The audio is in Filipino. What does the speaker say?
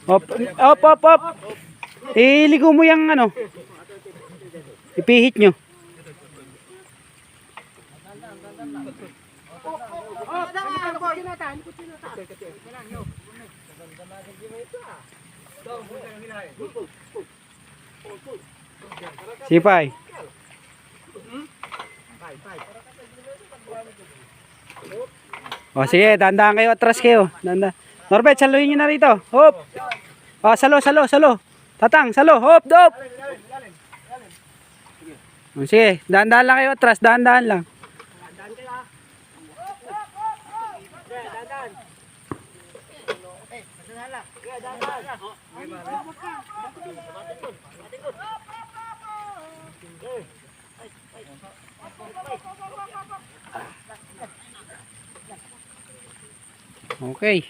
Op, op, op, op. Iligo mo yung ano. Ipihit nyo. Sipay. O sige, dandahan kayo, atras kayo. Dandahan. Norbert, saluhin nyo na rito. Hop. O, salo, salo, salo. Tatang, salo. Hop, dop. O, sige, dandahan lang kayo, atras. Dandahan lang. Okay.